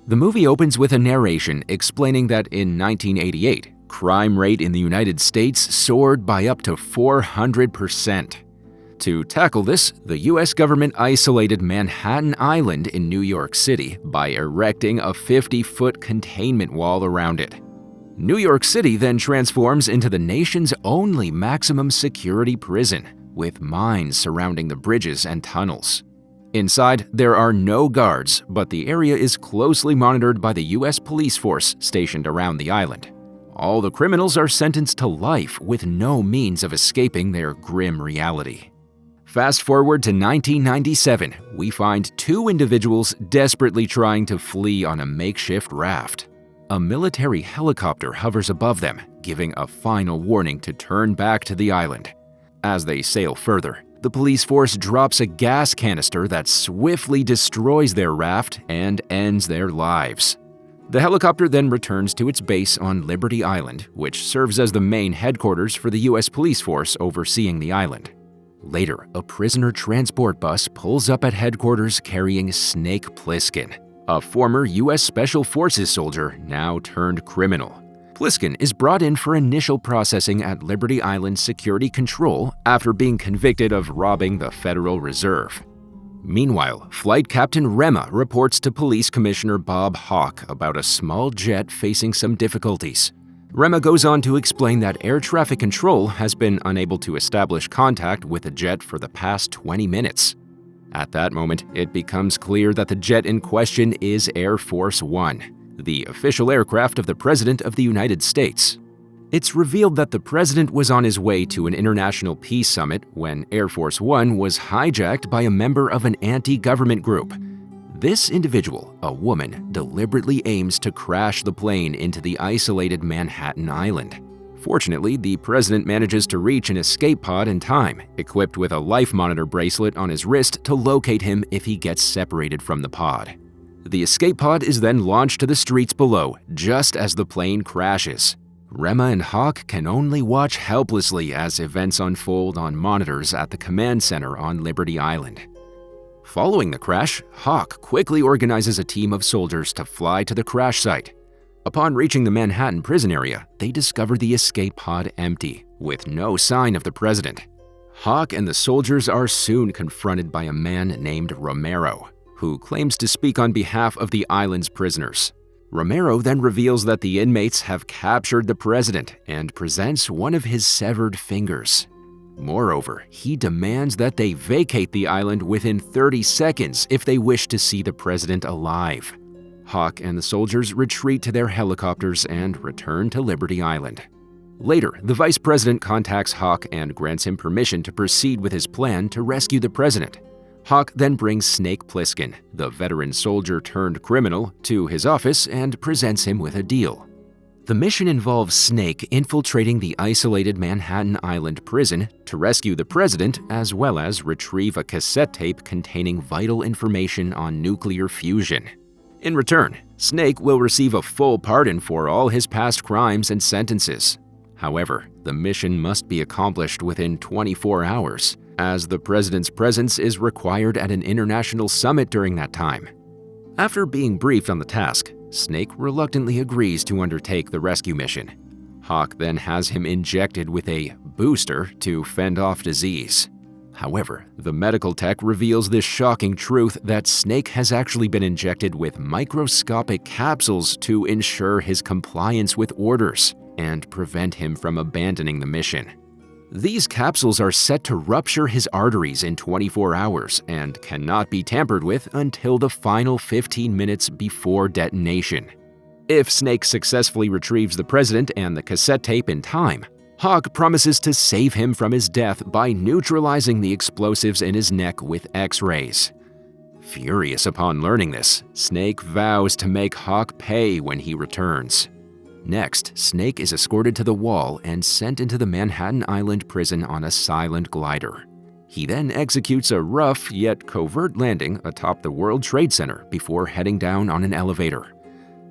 The movie opens with a narration explaining that in 1988, crime rate in the United States soared by up to 400%. To tackle this, the US government isolated Manhattan Island in New York City by erecting a 50-foot containment wall around it. New York City then transforms into the nation's only maximum security prison, with mines surrounding the bridges and tunnels. Inside, there are no guards, but the area is closely monitored by the US police force stationed around the island. All the criminals are sentenced to life with no means of escaping their grim reality. Fast forward to 1997, we find two individuals desperately trying to flee on a makeshift raft. A military helicopter hovers above them, giving a final warning to turn back to the island. As they sail further, the police force drops a gas canister that swiftly destroys their raft and ends their lives. The helicopter then returns to its base on Liberty Island, which serves as the main headquarters for the US police force overseeing the island. Later, a prisoner transport bus pulls up at headquarters carrying Snake Plissken, a former US Special Forces soldier now turned criminal. Plissken is brought in for initial processing at Liberty Island Security Control after being convicted of robbing the Federal Reserve. Meanwhile, Flight Captain Rema reports to Police Commissioner Bob Hawke about a small jet facing some difficulties. Rema goes on to explain that air traffic control has been unable to establish contact with the jet for the past 20 minutes. At that moment, it becomes clear that the jet in question is Air Force One, the official aircraft of the President of the United States. It's revealed that the president was on his way to an international peace summit when Air Force One was hijacked by a member of an anti-government group. This individual, a woman, deliberately aims to crash the plane into the isolated Manhattan Island. Fortunately, the president manages to reach an escape pod in time, equipped with a life monitor bracelet on his wrist to locate him if he gets separated from the pod. The escape pod is then launched to the streets below, just as the plane crashes. Rema and Hawke can only watch helplessly as events unfold on monitors at the command center on Liberty Island. Following the crash, Hawke quickly organizes a team of soldiers to fly to the crash site. Upon reaching the Manhattan prison area, they discover the escape pod empty, with no sign of the president. Hawke and the soldiers are soon confronted by a man named Romero, who claims to speak on behalf of the island's prisoners. Romero then reveals that the inmates have captured the president and presents one of his severed fingers. Moreover, he demands that they vacate the island within 30 seconds if they wish to see the president alive. Hawke and the soldiers retreat to their helicopters and return to Liberty Island. Later, the vice president contacts Hawke and grants him permission to proceed with his plan to rescue the president. Hawke then brings Snake Plissken, the veteran soldier turned criminal, to his office and presents him with a deal. The mission involves Snake infiltrating the isolated Manhattan Island prison to rescue the president, as well as retrieve a cassette tape containing vital information on nuclear fusion. In return, Snake will receive a full pardon for all his past crimes and sentences. However, the mission must be accomplished within 24 hours, as the president's presence is required at an international summit during that time. After being briefed on the task, Snake reluctantly agrees to undertake the rescue mission. Hawke then has him injected with a booster to fend off disease. However, the medical tech reveals this shocking truth that Snake has actually been injected with microscopic capsules to ensure his compliance with orders and prevent him from abandoning the mission. These capsules are set to rupture his arteries in 24 hours and cannot be tampered with until the final 15 minutes before detonation. If Snake successfully retrieves the president and the cassette tape in time, Hawke promises to save him from his death by neutralizing the explosives in his neck with X-rays. Furious upon learning this, Snake vows to make Hawke pay when he returns. Next, Snake is escorted to the wall and sent into the Manhattan Island prison on a silent glider. He then executes a rough yet covert landing atop the World Trade Center before heading down on an elevator.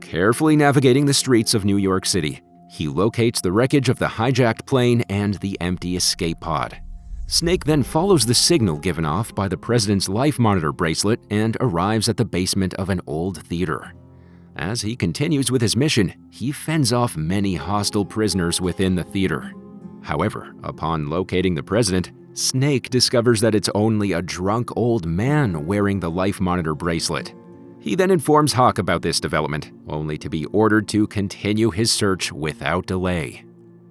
Carefully navigating the streets of New York City, he locates the wreckage of the hijacked plane and the empty escape pod. Snake then follows the signal given off by the president's life monitor bracelet and arrives at the basement of an old theater. As he continues with his mission, he fends off many hostile prisoners within the theater. However, upon locating the president, Snake discovers that it's only a drunk old man wearing the life monitor bracelet. He then informs Hawk about this development, only to be ordered to continue his search without delay.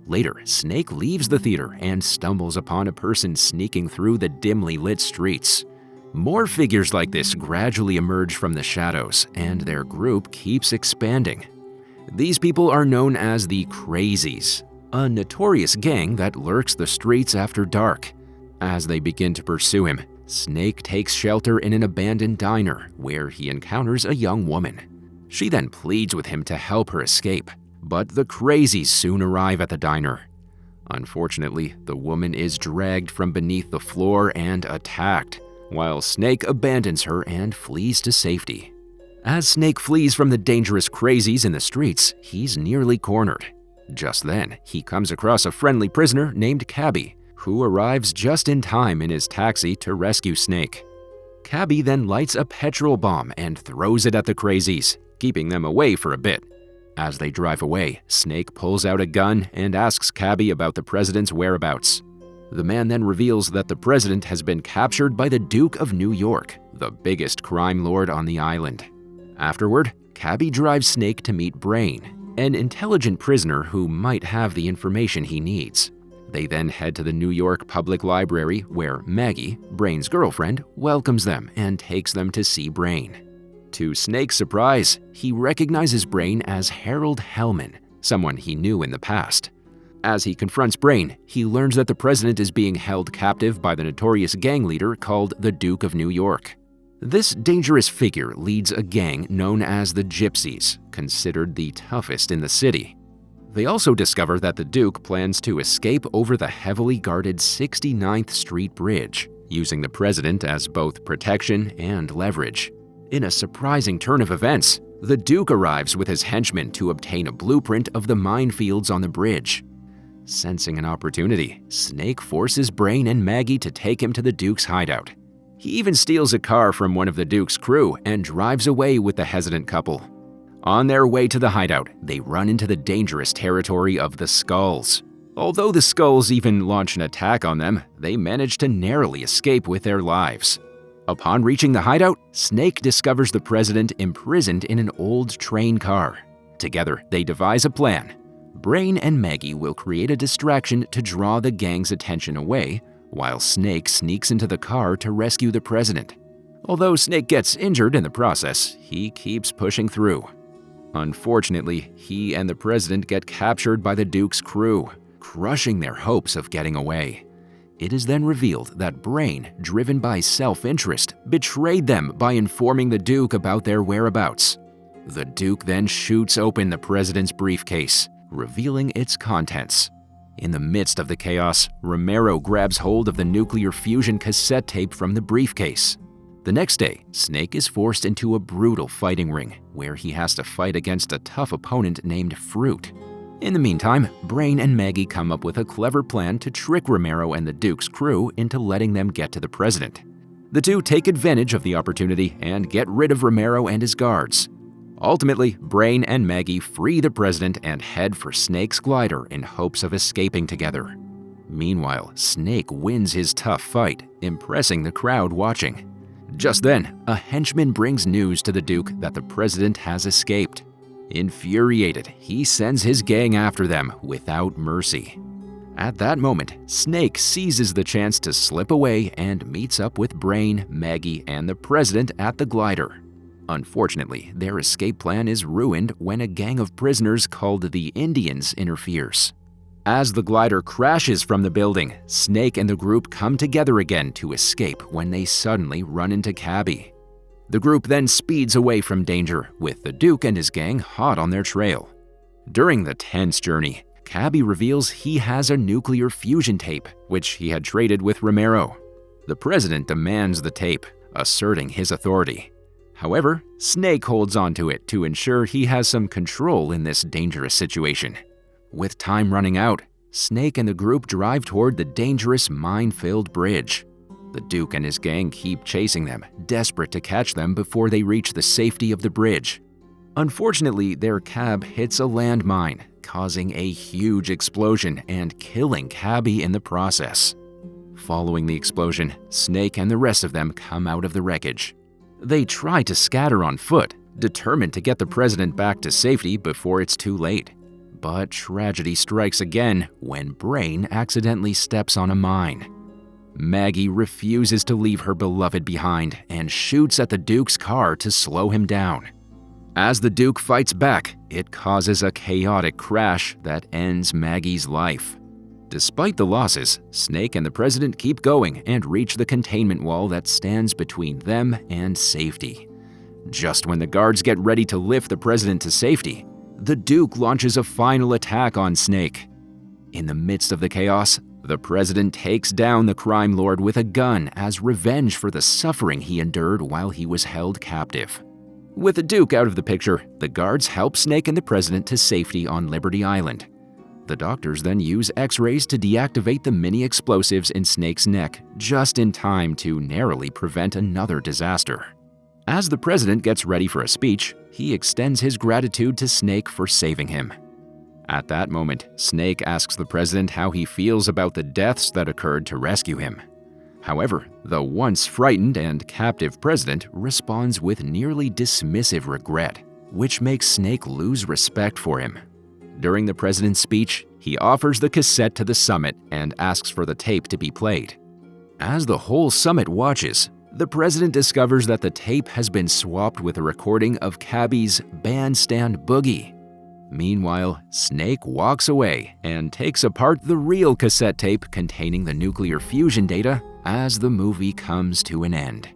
Later, Snake leaves the theater and stumbles upon a person sneaking through the dimly lit streets. More figures like this gradually emerge from the shadows, and their group keeps expanding. These people are known as the Crazies, a notorious gang that lurks the streets after dark. As they begin to pursue him, Snake takes shelter in an abandoned diner where he encounters a young woman. She then pleads with him to help her escape, but the Crazies soon arrive at the diner. Unfortunately, the woman is dragged from beneath the floor and attacked, while Snake abandons her and flees to safety. As Snake flees from the dangerous Crazies in the streets, he's nearly cornered. Just then, he comes across a friendly prisoner named Cabby, who arrives just in time in his taxi to rescue Snake. Cabby then lights a petrol bomb and throws it at the Crazies, keeping them away for a bit. As they drive away, Snake pulls out a gun and asks Cabby about the president's whereabouts. The man then reveals that the president has been captured by the Duke of New York, the biggest crime lord on the island. Afterward, Cabby drives Snake to meet Brain, an intelligent prisoner who might have the information he needs. They then head to the New York Public Library where Maggie, Brain's girlfriend, welcomes them and takes them to see Brain. To Snake's surprise, he recognizes Brain as Harold Hellman, someone he knew in the past. As he confronts Brain, he learns that the president is being held captive by the notorious gang leader called the Duke of New York. This dangerous figure leads a gang known as the Gypsies, considered the toughest in the city. They also discover that the Duke plans to escape over the heavily guarded 69th Street Bridge, using the president as both protection and leverage. In a surprising turn of events, the Duke arrives with his henchmen to obtain a blueprint of the minefields on the bridge. Sensing an opportunity, Snake forces Brain and Maggie to take him to the Duke's hideout. He even steals a car from one of the Duke's crew and drives away with the hesitant couple. On their way to the hideout, they run into the dangerous territory of the Skulls. Although the Skulls even launch an attack on them, they manage to narrowly escape with their lives. Upon reaching the hideout, Snake discovers the president imprisoned in an old train car. Together, they devise a plan. Brain and Maggie will create a distraction to draw the gang's attention away, while Snake sneaks into the car to rescue the president. Although Snake gets injured in the process, he keeps pushing through. Unfortunately, he and the president get captured by the Duke's crew, crushing their hopes of getting away. It is then revealed that Brain, driven by self-interest, betrayed them by informing the Duke about their whereabouts. The Duke then shoots open the president's briefcase, revealing its contents. In the midst of the chaos, Romero grabs hold of the nuclear fusion cassette tape from the briefcase. The next day, Snake is forced into a brutal fighting ring, where he has to fight against a tough opponent named Fruit. In the meantime, Brain and Maggie come up with a clever plan to trick Romero and the Duke's crew into letting them get to the president. The two take advantage of the opportunity and get rid of Romero and his guards. Ultimately, Brain and Maggie free the president and head for Snake's glider in hopes of escaping together. Meanwhile, Snake wins his tough fight, impressing the crowd watching. Just then, a henchman brings news to the Duke that the president has escaped. Infuriated, he sends his gang after them without mercy. At that moment, Snake seizes the chance to slip away and meets up with Brain, Maggie, and the president at the glider. Unfortunately, their escape plan is ruined when a gang of prisoners called the Indians interferes. As the glider crashes from the building, Snake and the group come together again to escape when they suddenly run into Cabby. The group then speeds away from danger, with the Duke and his gang hot on their trail. During the tense journey, Cabby reveals he has a nuclear fusion tape, which he had traded with Romero. The president demands the tape, asserting his authority. However, Snake holds onto it to ensure he has some control in this dangerous situation. With time running out, Snake and the group drive toward the dangerous mine-filled bridge. The Duke and his gang keep chasing them, desperate to catch them before they reach the safety of the bridge. Unfortunately, their cab hits a landmine, causing a huge explosion and killing Cabby in the process. Following the explosion, Snake and the rest of them come out of the wreckage. They try to scatter on foot, determined to get the president back to safety before it's too late. But tragedy strikes again when Brain accidentally steps on a mine. Maggie refuses to leave her beloved behind and shoots at the Duke's car to slow him down. As the Duke fights back, it causes a chaotic crash that ends Maggie's life. Despite the losses, Snake and the president keep going and reach the containment wall that stands between them and safety. Just when the guards get ready to lift the president to safety, the Duke launches a final attack on Snake. In the midst of the chaos, the president takes down the crime lord with a gun as revenge for the suffering he endured while he was held captive. With the Duke out of the picture, the guards help Snake and the president to safety on Liberty Island. The doctors then use X-rays to deactivate the mini explosives in Snake's neck, just in time to narrowly prevent another disaster. As the president gets ready for a speech, he extends his gratitude to Snake for saving him. At that moment, Snake asks the president how he feels about the deaths that occurred to rescue him. However, the once frightened and captive president responds with nearly dismissive regret, which makes Snake lose respect for him. During the president's speech, he offers the cassette to the summit and asks for the tape to be played. As the whole summit watches, the president discovers that the tape has been swapped with a recording of Cabby's Bandstand Boogie. Meanwhile, Snake walks away and takes apart the real cassette tape containing the nuclear fusion data as the movie comes to an end.